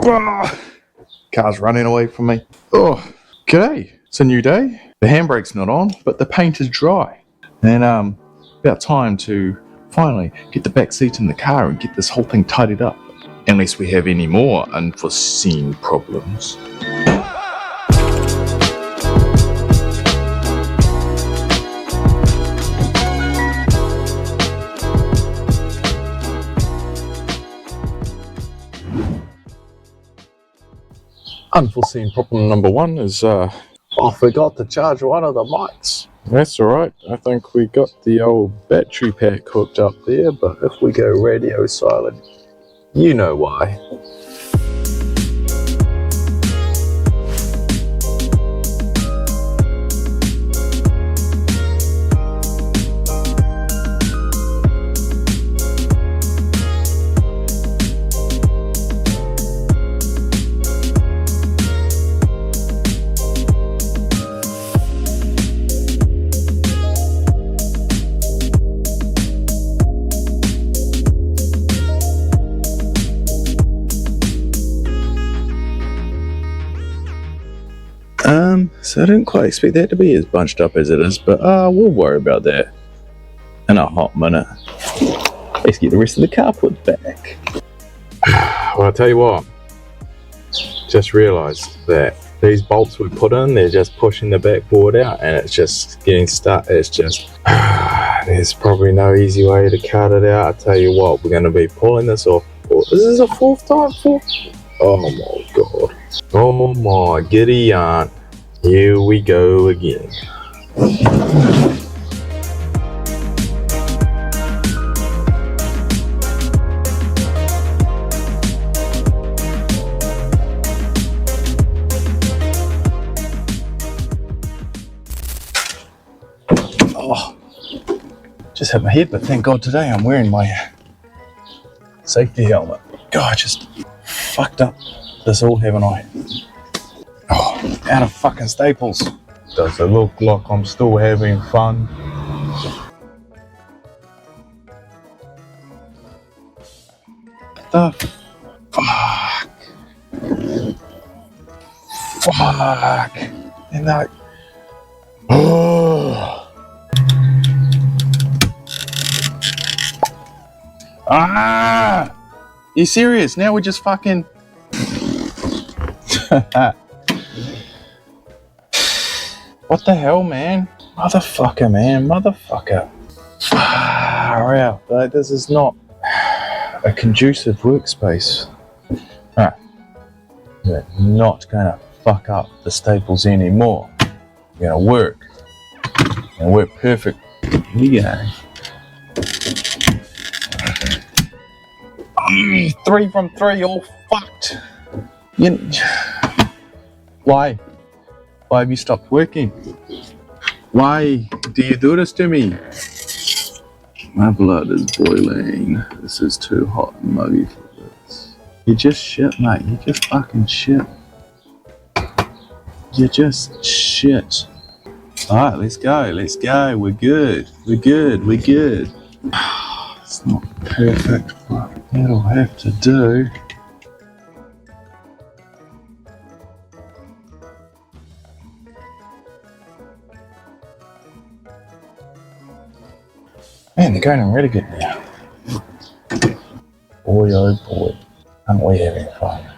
Oh, car's running away from me. Oh, g'day. It's a new day. The handbrake's not on, but the paint is dry. And about time to finally get the back seat in the car and get this whole thing tidied up. Unless we have any more unforeseen problems. Unforeseen problem number one is I forgot to charge one of the mics. That's alright, I think we got the old battery pack hooked up there, but if we go radio silent, you know why. So I didn't quite expect that to be as bunched up as it is, but we'll worry about that in a hot minute. Let's get the rest of the car put back. Well, I'll tell you what, just realised that these bolts we put in, they're just pushing the backboard out and it's just getting stuck. It's just, there's probably no easy way to cut it out. I'll tell you what, we're going to be pulling this off. This is a fourth time? Oh my god. Oh my giddy aunt. Here we go again. Oh, just hit my head, but thank God today I'm wearing my safety helmet. God, I just fucked up this all, haven't I? Oh, out of fucking Staples. Does it look like I'm still having fun? The fuck? Fuck. And like, oh. Ah! You serious? Now we're just fucking. What the hell, man? Motherfucker, man. Motherfucker. Far out. Like, this is not a conducive workspace. Alright. We're not gonna fuck up the Staples anymore. We're gonna work. And work perfect. Here we go. 3 from 3, all fucked. Why? Why have you stopped working? Why do you do this to me? My blood is boiling. This is too hot and muggy for this. You just shit, mate. You just fucking shit. You just shit. Alright, let's go. Let's go. We're good. We're good. We're good. It's not perfect, but that'll have to do. Man, they're going in really good now. Boy, oh boy, aren't we having fun?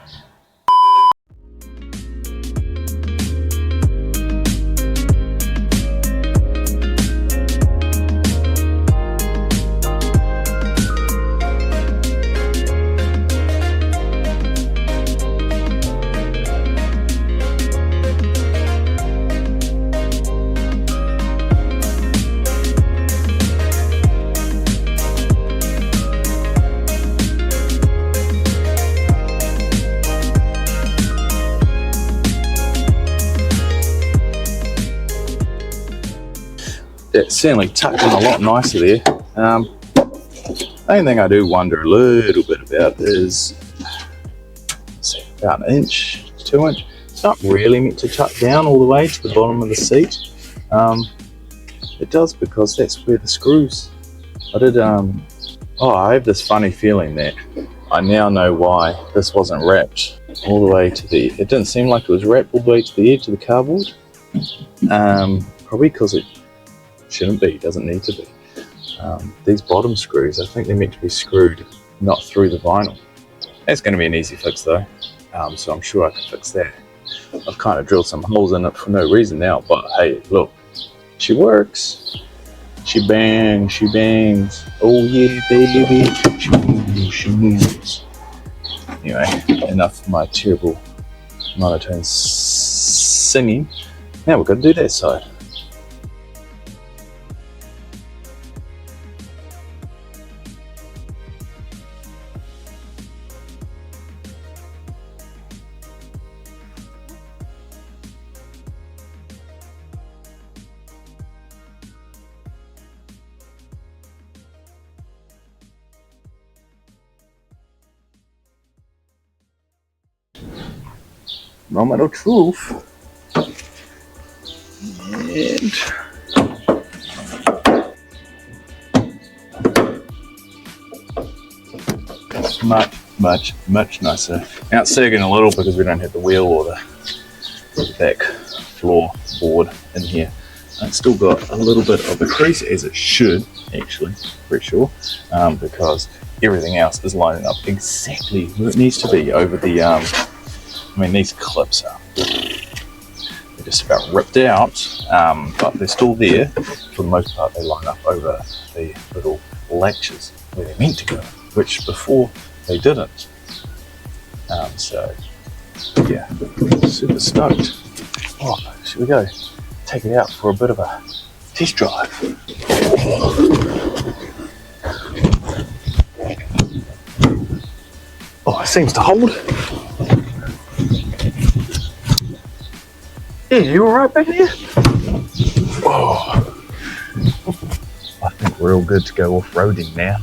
It's certainly tucked in a lot nicer there. The only thing I do wonder a little bit about is about 1 inch, 2 inch. It's not really meant to tuck down all the way to the bottom of the seat. It does because that's where the screws. I have this funny feeling that I now know why this wasn't wrapped all the way to the, it didn't seem like it was wrapped all the way to the edge of the cardboard. Probably because it shouldn't be, doesn't need to be. These bottom screws, I think they're meant to be screwed not through the vinyl. That's going to be an easy fix though, so I'm sure I can fix that. I've kind of drilled some holes in it for no reason now, but hey, look, she works. She bangs, she bangs. Oh yeah, baby, she moves, she moves. Anyway, enough of my terrible monotone singing. Now we're going to do that side. Moment of truth. And much nicer. Now it's sagging a little because we don't have the wheel or the back floor board in here. It's still got a little bit of a crease, as it should actually, pretty sure, because everything else is lining up exactly where it needs to be over the I mean, these clips are just about ripped out, but they're still there. For the most part, they line up over the little latches where they're meant to go, which before they didn't. So, yeah, super stoked. Oh, should we go take it out for a bit of a test drive? Oh, it seems to hold. Yeah, you alright back there? Oh, I think we're all good to go off-roading now.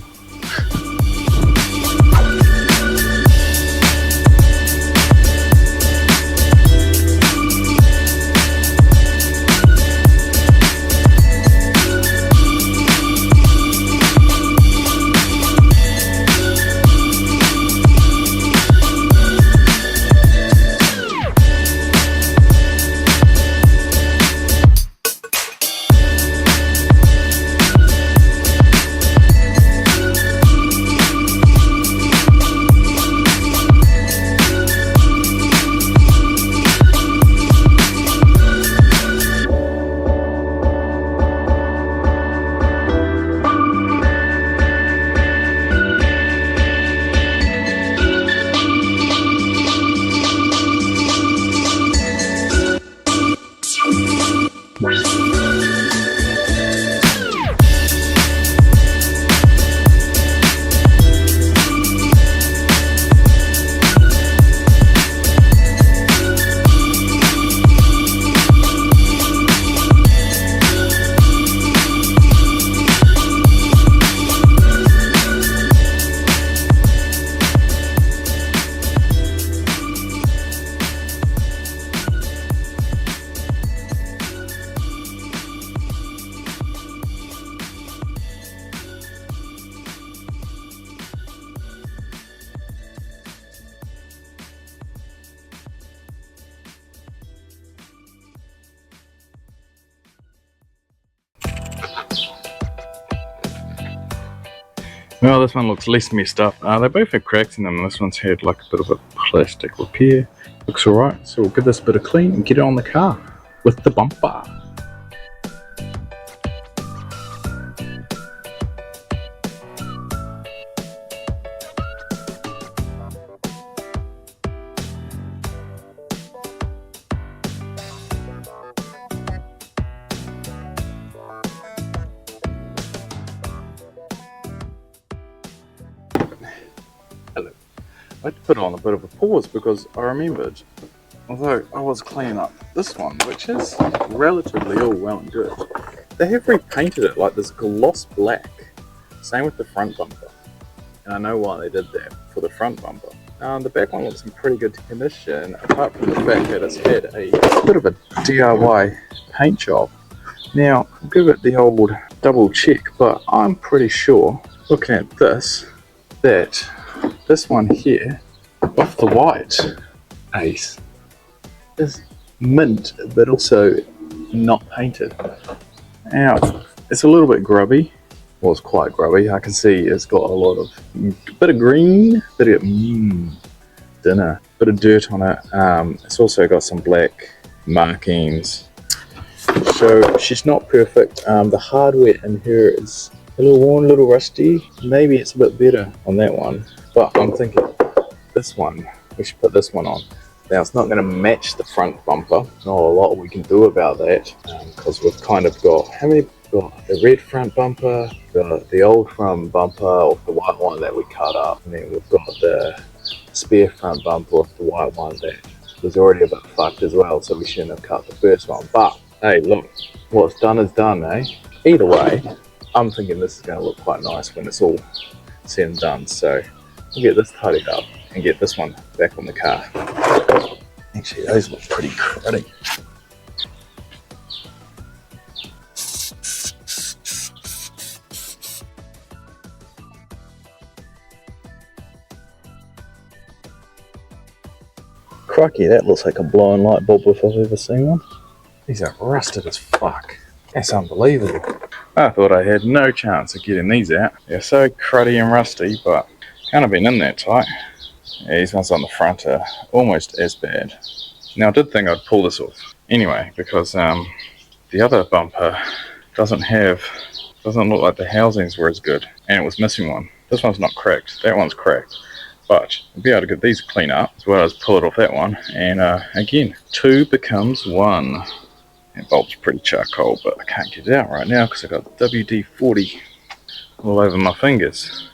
Well, this one looks less messed up. They both had cracks in them, and this one's had like a bit of a plastic repair. Looks alright, so we'll give this a bit of clean and get it on the car with the bumper. I had to put on a bit of a pause because I remembered, although I was cleaning up this one, which is relatively all well and good, they have repainted it like this gloss black. Same with the front bumper. And I know why they did that for the front bumper. The back one looks in pretty good condition, apart from the fact that it's had a bit of a DIY paint job. Now, I'll give it the old double check, but I'm pretty sure, looking at this, that this one here, off the white, Ace is mint, but also not painted. Now, it's a little bit grubby. Well, it's quite grubby. I can see it's got a lot of bit of green, bit of dinner, bit of dirt on it. It's also got some black markings. So she's not perfect. The hardware in here is a little worn, a little rusty. Maybe it's a bit better on that one, but I'm thinking this one, we should put this one on. Now it's not going to match the front bumper. Not a lot we can do about that because we've kind of got, how many? Got the red front bumper, got the old front bumper off the white one that we cut up, and then we've got the spare front bumper off the white one that was already a bit fucked as well, so we shouldn't have cut the first one. But hey, look, what's done is done, eh? Either way, I'm thinking this is going to look quite nice when it's all said and done. So we'll get this tidied up and get this one back on the car. Actually, those look pretty cruddy. Crikey, that looks like a blowing light bulb if I've ever seen one. These are rusted as fuck. That's unbelievable. I thought I had no chance of getting these out. They're so cruddy and rusty, but can't have been in that tight. Yeah, these ones on the front are almost as bad. Now I did think I'd pull this off anyway, because the other bumper doesn't look like the housings were as good, and it was missing one. This one's not cracked, that one's cracked. But I'll be able to get these clean up as well as pull it off that one, and again, 2 becomes 1. That bulb's pretty charcoal, but I can't get it out right now because I've got the WD-40 all over my fingers.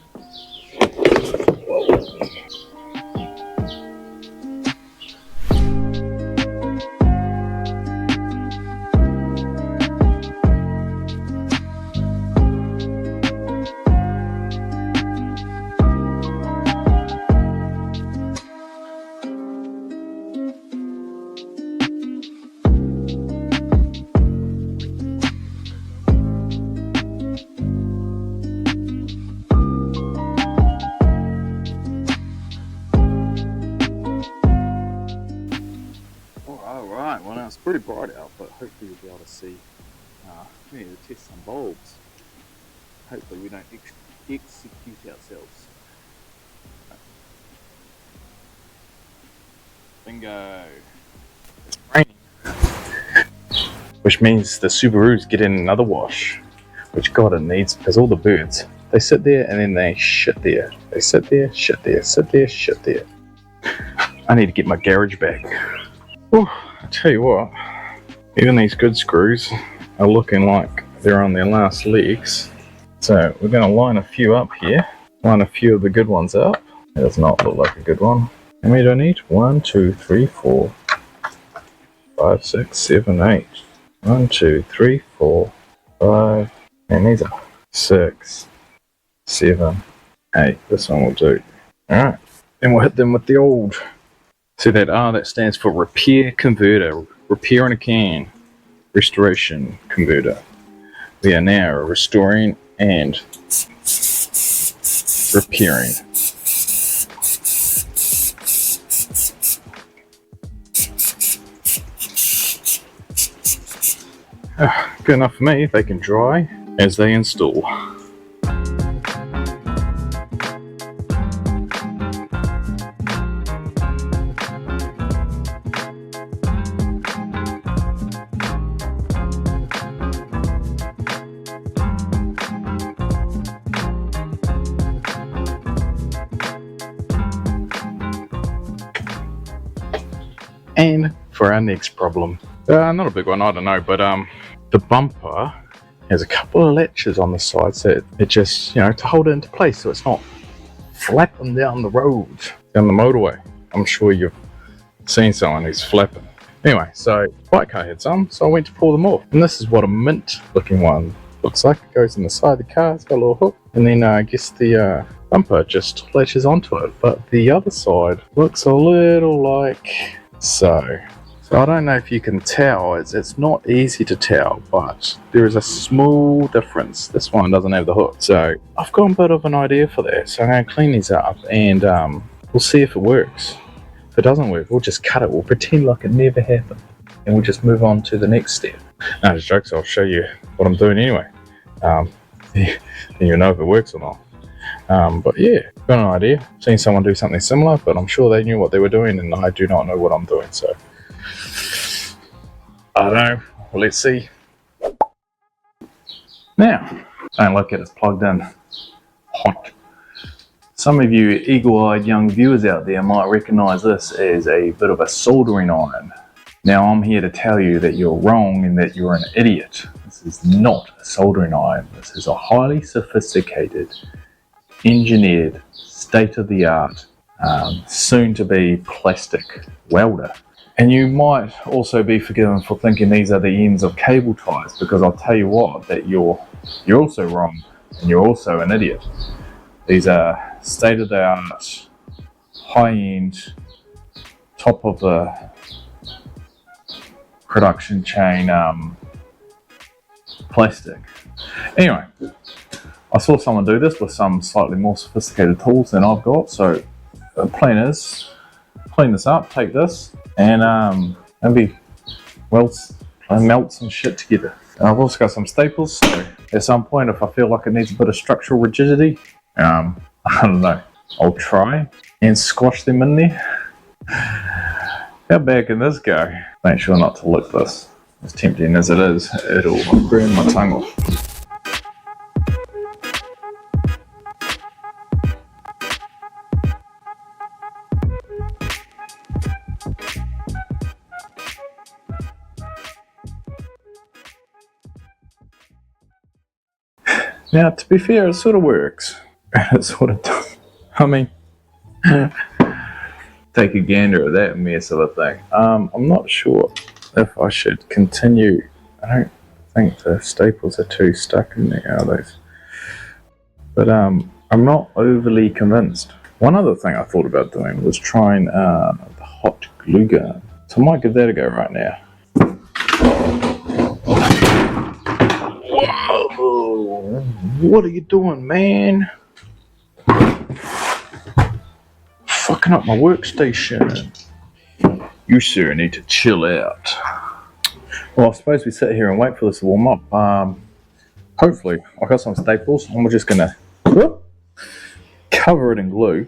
Alright, well now it's pretty bright out, but hopefully you'll be able to see. We need to test some bulbs. Hopefully we don't execute ourselves. Bingo! It's raining. Which means the Subaru's getting another wash. Which God it needs, because all the birds, they sit there and then they shit there. They sit there, shit there, sit there, shit there. I need to get my garage back. Whew, I tell you what, even these good screws are looking like they're on their last legs. So we're going to line a few up here, line a few of the good ones up. It does not look like a good one. How many do I need? 1, 2, 3, 4, 5, 6, 7, 8. 1, 2, 3, 4, 5, and these are 6, 7, 8. This one will do. Alright, then we'll hit them with the old. See that R, that stands for repair converter. Repair in a can. Restoration converter. We are now restoring and repairing. Good enough for me. They can dry as they install. And for our next problem, not a big one, I don't know, but the bumper has a couple of latches on the side, so it just, to hold it into place so it's not flapping down the road, down the motorway. I'm sure you've seen someone who's flapping. Anyway, so bike car had some, so I went to pull them off. And this is what a mint looking one looks like. It goes in the side of the car, it's got a little hook, and then I guess the bumper just latches onto it. But the other side looks a little like so. So I don't know if you can tell, it's not easy to tell, but there is a small difference. This one doesn't have the hook. So I've got a bit of an idea for that. So I'm going to clean these up and we'll see if it works. If it doesn't work, we'll just cut it. We'll pretend like it never happened, and we'll just move on to the next step. No, just jokes. I'll show you what I'm doing anyway. Then you'll know if it works or not. But yeah, got an idea. Seen someone do something similar, but I'm sure they knew what they were doing, and I do not know what I'm doing. So I don't know. Well, let's see. Now, don't look at it, it's plugged in. Hot. Some of you eagle-eyed young viewers out there might recognise this as a bit of a soldering iron. Now I'm here to tell you that you're wrong and that you're an idiot. This is not a soldering iron. This is a highly sophisticated, engineered, state-of-the-art, soon-to-be plastic welder. And you might also be forgiven for thinking these are the ends of cable ties, because I'll tell you what, that you're also wrong and you're also an idiot. These are state-of-the-art, high-end, top of the production chain plastic. Anyway, I saw someone do this with some slightly more sophisticated tools than I've got, so the plan is clean this up, take this, and maybe melt some shit together. And I've also got some staples, so at some point if I feel like it needs a bit of structural rigidity, I don't know, I'll try and squash them in there. How bad can this go? Make sure not to lick this. As tempting as it is, it'll burn my tongue off. Now, to be fair, it sort of works. It sort of does. I mean, take a gander at that mess of a thing. I'm not sure if I should continue. I don't think the staples are too stuck in there, are they? But I'm not overly convinced. One other thing I thought about doing was trying the hot glue gun. So I might give that a go right now. Whoa! What are you doing, man? Fucking up my workstation. You sir need to chill out. Well, I suppose we sit here and wait for this to warm up. Hopefully, I've got some staples and we're just gonna cover it in glue.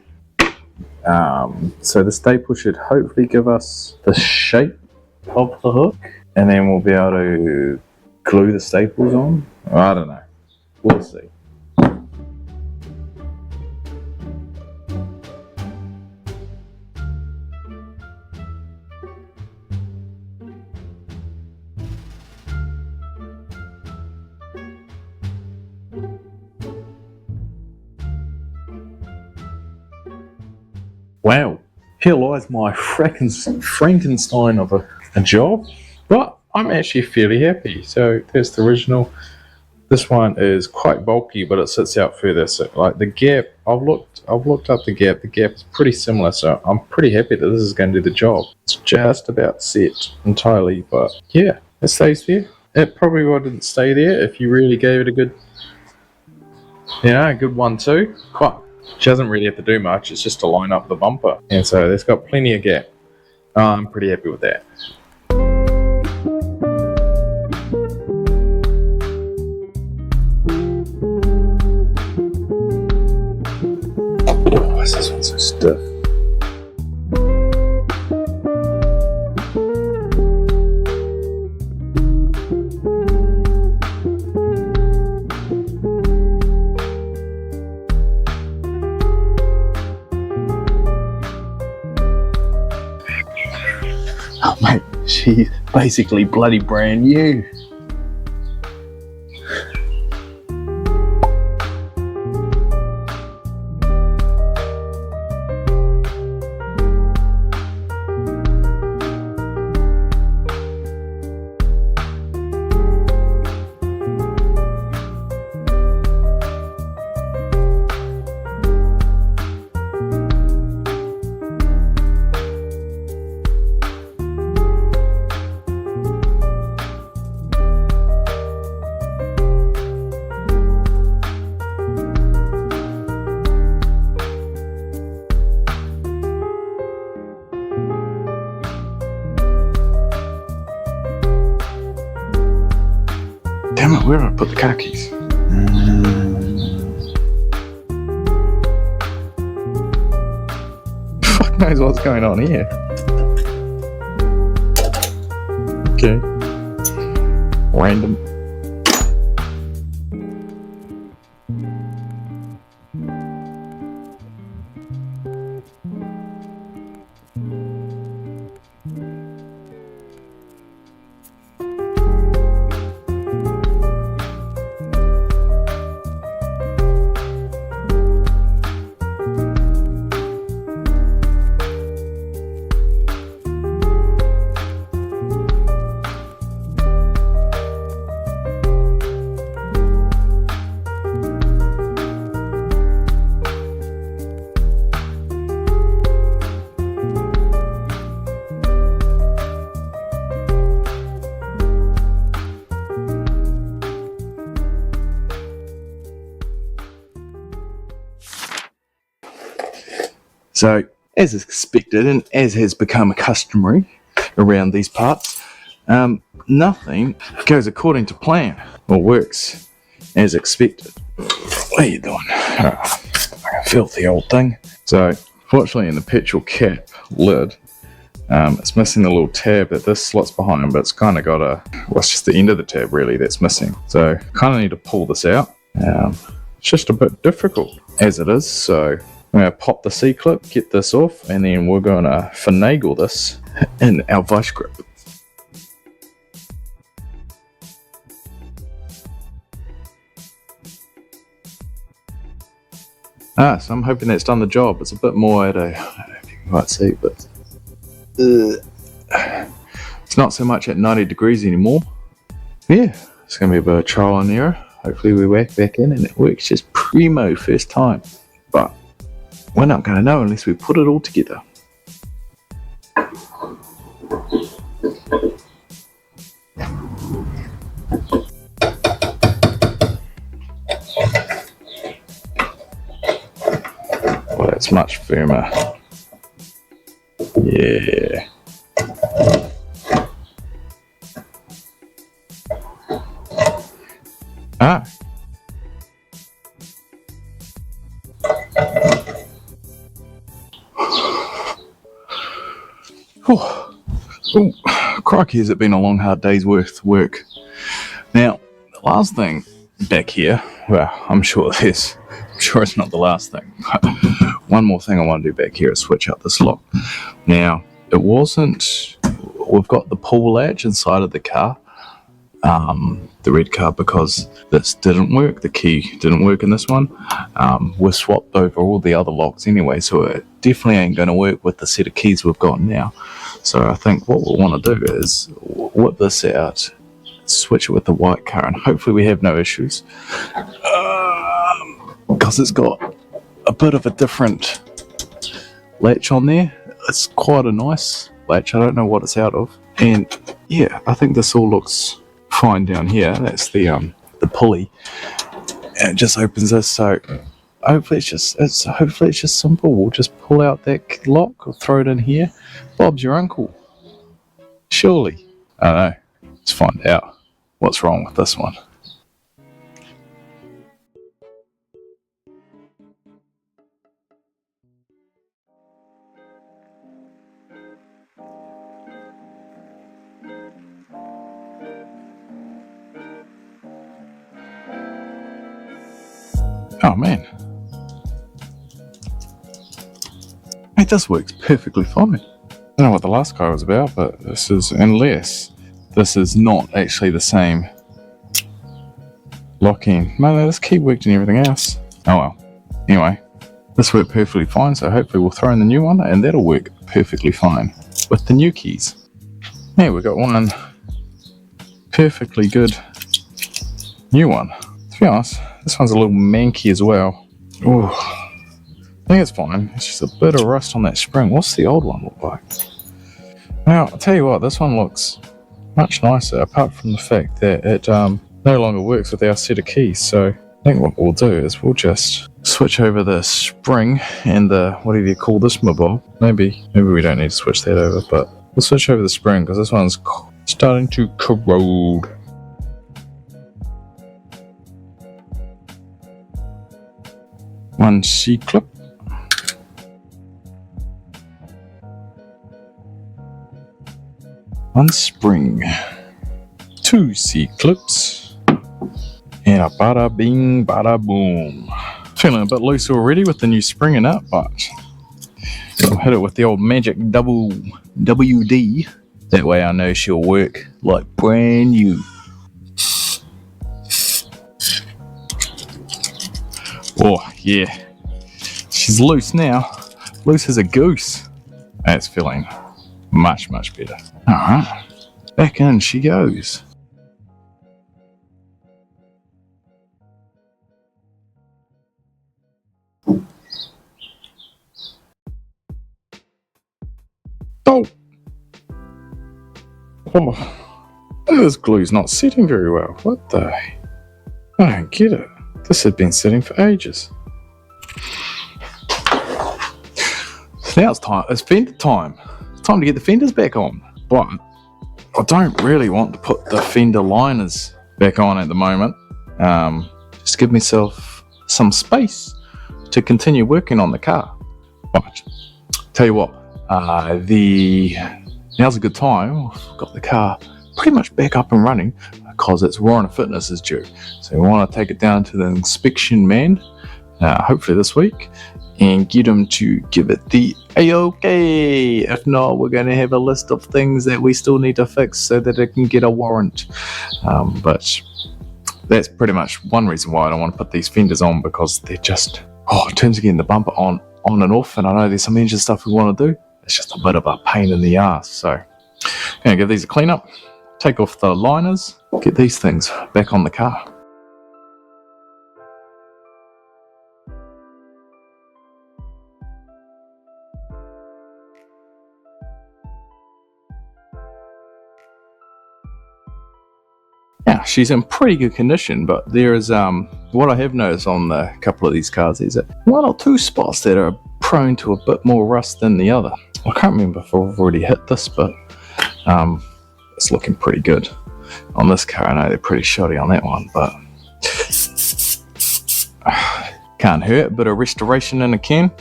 So the staple should hopefully give us the shape of the hook, and then we'll be able to glue the staples on. I don't know. We'll see. Wow, here lies my Frankenstein of a job, but I'm actually fairly happy. So there's the original. This one is quite bulky, but it sits out further. So like the gap, I've looked up the gap. The gap is pretty similar, so I'm pretty happy that this is going to do the job. It's just about set entirely, but yeah, it stays there. It probably wouldn't stay there if you really gave it a good, a good 1-2, but she doesn't really have to do much. It's just to line up the bumper, and so it's got plenty of gap. I'm pretty happy with that. Oh, this one's so stiff. Oh mate, she's basically bloody brand new. Damn it, where did I put the car keys? Fuck knows what's going on here. Okay. Random. So, as expected and as has become customary around these parts, nothing goes according to plan or works as expected. What are you doing? Oh, filthy old thing. So, fortunately in the petrol cap lid, it's missing the little tab that this slots behind, but it's kind of got well, it's just the end of the tab really that's missing. So, kind of need to pull this out. It's just a bit difficult as it is, so I'm going to pop the C-clip, get this off, and then we're going to finagle this in our vice grip. So I'm hoping that's done the job. It's a bit more I don't know if you can quite see, but it's not so much at 90 degrees anymore. Yeah, it's going to be a bit of trial and error. Hopefully we whack back in and it works just primo first time. But we're not going to know unless we put it all together. Well, that's much firmer. Yeah. Ah. Oh, crikey, has it been a long hard day's worth of work. Now, the last thing back here, well, I'm sure it's not the last thing. One more thing I want to do back here is switch out this lock. Now, we've got the pull latch inside of the car, the red car, because this didn't work, the key didn't work in this one. We've swapped over all the other locks anyway, so it definitely ain't going to work with the set of keys we've got now. So I think what we'll want to do is whip this out, switch it with the white car, and hopefully we have no issues. Because it's got a bit of a different latch on there. It's quite a nice latch. I don't know what it's out of. And yeah, I think this all looks fine down here. That's the pulley. And it just opens this, so hopefully it's just simple. We'll just pull out that lock or throw it in here. Bob's your uncle. Surely. I don't know. Let's find out what's wrong with this one. Oh man. Hey, this works perfectly fine. I don't know what the last car was about, but unless this is not actually the same locking. No, this key worked and everything else. Oh well. Anyway, this worked perfectly fine, so hopefully we'll throw in the new one and that'll work perfectly fine with the new keys. Yeah, we've got one perfectly good new one. To be honest, this one's a little manky as well. Ooh, I think it's fine. It's just a bit of rust on that spring. What's the old one look like? Now, I'll tell you what, this one looks much nicer, apart from the fact that it no longer works with our set of keys. So I think what we'll do is we'll just switch over the spring and the, whatever you call this mobile. Maybe we don't need to switch that over, but we'll switch over the spring because this one's starting to corrode. 1 C-clip. 1 spring. 2 C-clips. And a bada bing, bada boom. Feeling a bit loose already with the new spring in it, but I'll hit it with the old magic double WD. That way I know she'll work like brand new. Oh yeah, she's loose now. Loose as a goose. That's feeling much better. Alright, back in she goes. Oh, this glue's not setting very well. What the? I don't get it. This had been sitting for ages. So now it's time. It's fender time. It's time to get the fenders back on. But I don't really want to put the fender liners back on at the moment. Just give myself some space to continue working on the car. But tell you what, now's a good time. I've got the car pretty much back up and running because its warrant of fitness is due. So we want to take it down to the inspection man, hopefully this week, and get him to give it the A-OK. If not, we're going to have a list of things that we still need to fix so that it can get a warrant. But that's pretty much one reason why I don't want to put these fenders on, because they're just, in terms of getting the bumper on and off, and I know there's some engine stuff we want to do, it's just a bit of a pain in the ass. So I'm going to give these a clean up, take off the liners, get these things back on the car. Now, she's in pretty good condition, but there is what I have noticed on a couple of these cars is that 1 or 2 spots that are prone to a bit more rust than the other. I can't remember if I've already hit this, but it's looking pretty good on this car. I know they're pretty shoddy on that one, but can't hurt. A bit of restoration in a can.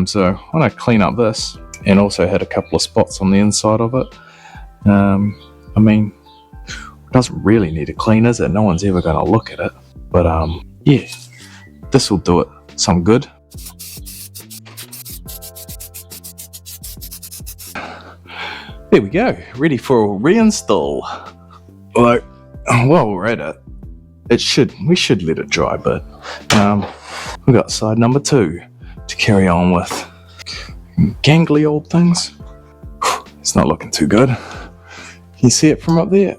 So I want to clean up this and also hit a couple of spots on the inside of it. I mean, it doesn't really need a clean, is it? No one's ever going to look at it. But yeah, this will do it some good. There we go, ready for a reinstall. Although, while we're at it, we should let it dry, but we've got side number 2 to carry on with. Gangly old things. It's not looking too good. Can you see it from up there?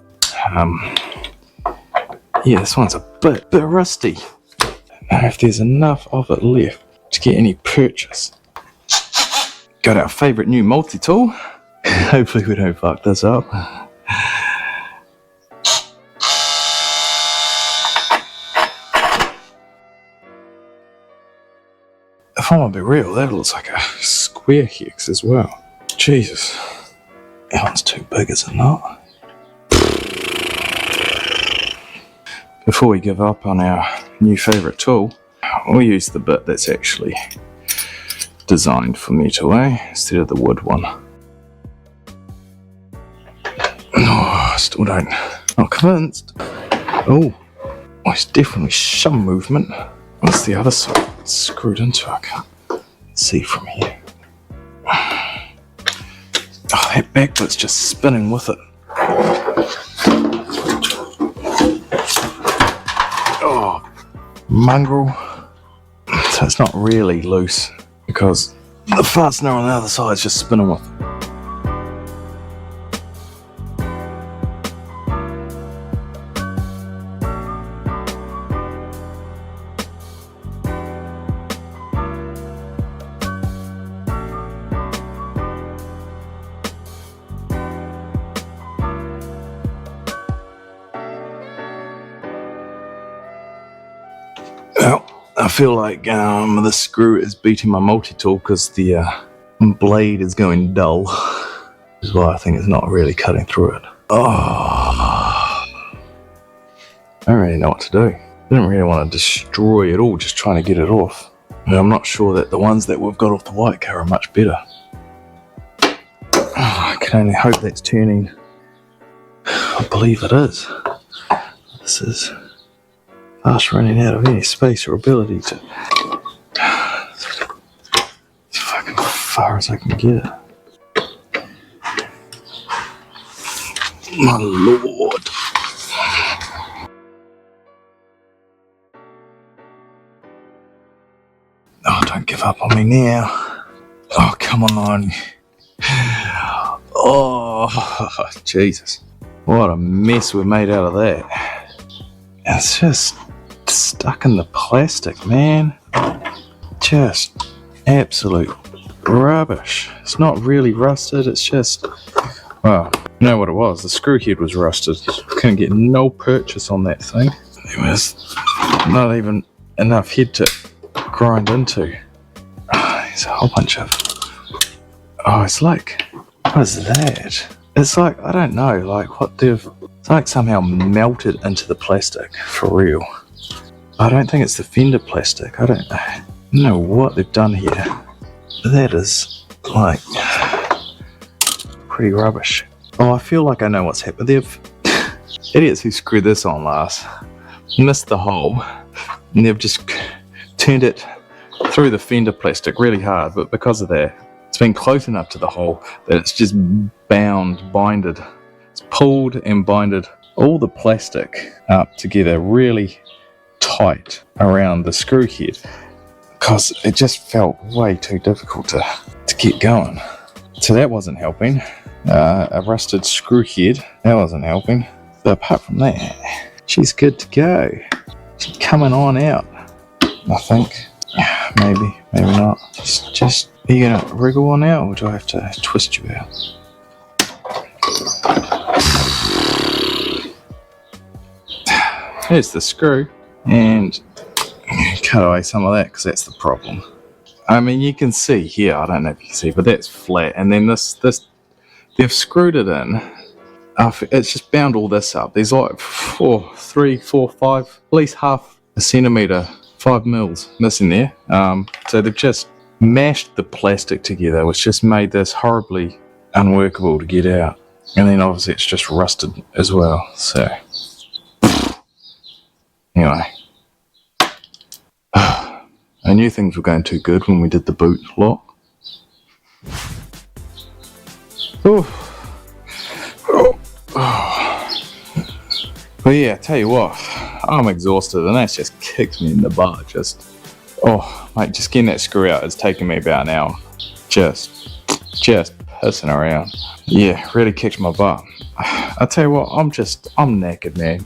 Yeah, this one's a bit rusty. I don't know if there's enough of it left to get any purchase. Got our favourite new multi-tool. Hopefully we don't fuck this up. If I'm gonna be real, that looks like a square hex as well. Jesus. That one's too big, is it not? Before we give up on our new favourite tool, we'll use the bit that's actually designed for mutual A instead of the wood one. Oh, still not convinced. Oh, it's definitely some movement. What's the other side? It's screwed into it. I can't see from here. Oh, that back bit's just spinning with it. Oh, mongrel. So it's not really loose because the fastener on the other side is just spinning with it. Well, I feel like the screw is beating my multi-tool because the blade is going dull. This is why I think it's not really cutting through it. Oh, I don't really know what to do. I didn't really want to destroy it all, just trying to get it off. And I'm not sure that the ones that we've got off the white car are much better. I can only hope that's turning. I believe it is. This is fast running out of any space or ability to. As fucking far as I can get it. My lord. Oh, don't give up on me now. Oh, come on. Oh, Jesus. What a mess we made out of that. It's just stuck in the plastic, man. Just absolute rubbish. It's not really rusted, it's just... Well, you know what it was? The screw head was rusted. Couldn't get no purchase on that thing. There was not even enough head to grind into. Oh, there's a whole bunch of... Oh, it's like... What is that? It's like, I don't know, like what they've... It's like somehow melted into the plastic, for real. I don't think it's the fender plastic. I don't know what they've done here. That is, like, pretty rubbish. Oh, I feel like I know what's happened. They've... Idiots who screwed this on last missed the hole, and they've just turned it through the fender plastic really hard, but because of that, it's been close enough to the hole that it's just binded. It's pulled and binded all the plastic up together really tight around the screw head because it just felt way too difficult to get going. So that wasn't helping. A rusted screw head, that wasn't helping. But apart from that, she's good to go. She's coming on out, I think. Maybe not. Just are you gonna wriggle on out, or do I have to twist you out? There's the screw, and cut away some of that because that's the problem. I mean, you can see here, I don't know if you can see, but that's flat, and then this they've screwed it in. It's just bound all this up. There's like 3, 4, 5, at least half a centimetre, 5 mils missing there. So they've just mashed the plastic together, which just made this horribly unworkable to get out. And then obviously it's just rusted as well. So anyway, I knew things were going too good when we did the boot lock. But yeah, tell you what, I'm exhausted and that's just kicked me in the butt. Mate, just getting that screw out, it's taken me about an hour. Just pissing around. Yeah, really kicked my butt. I tell you what, I'm knackered, man.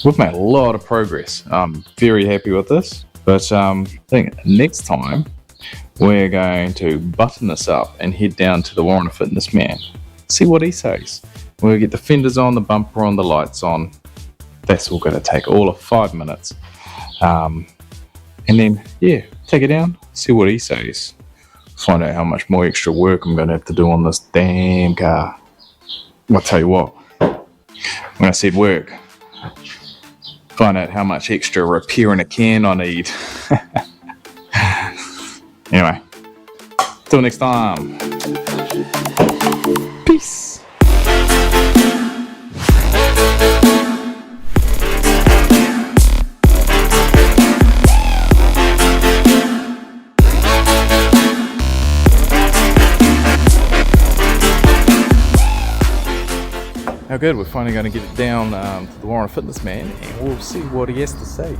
We've made a lot of progress. I'm very happy with this. But I think next time we're going to button this up and head down to the Warren Fitness man. See what he says. We'll get the fenders on, the bumper on, the lights on. That's all going to take all of 5 minutes. And then, yeah, take it down, see what he says. Find out how much more extra work I'm going to have to do on this damn car. I'll tell you what, when I said work, find out how much extra repairing a can I need. Anyway, till next time. Peace. How good, we're finally going to get it down to the Warren Fitness man and we'll see what he has to say.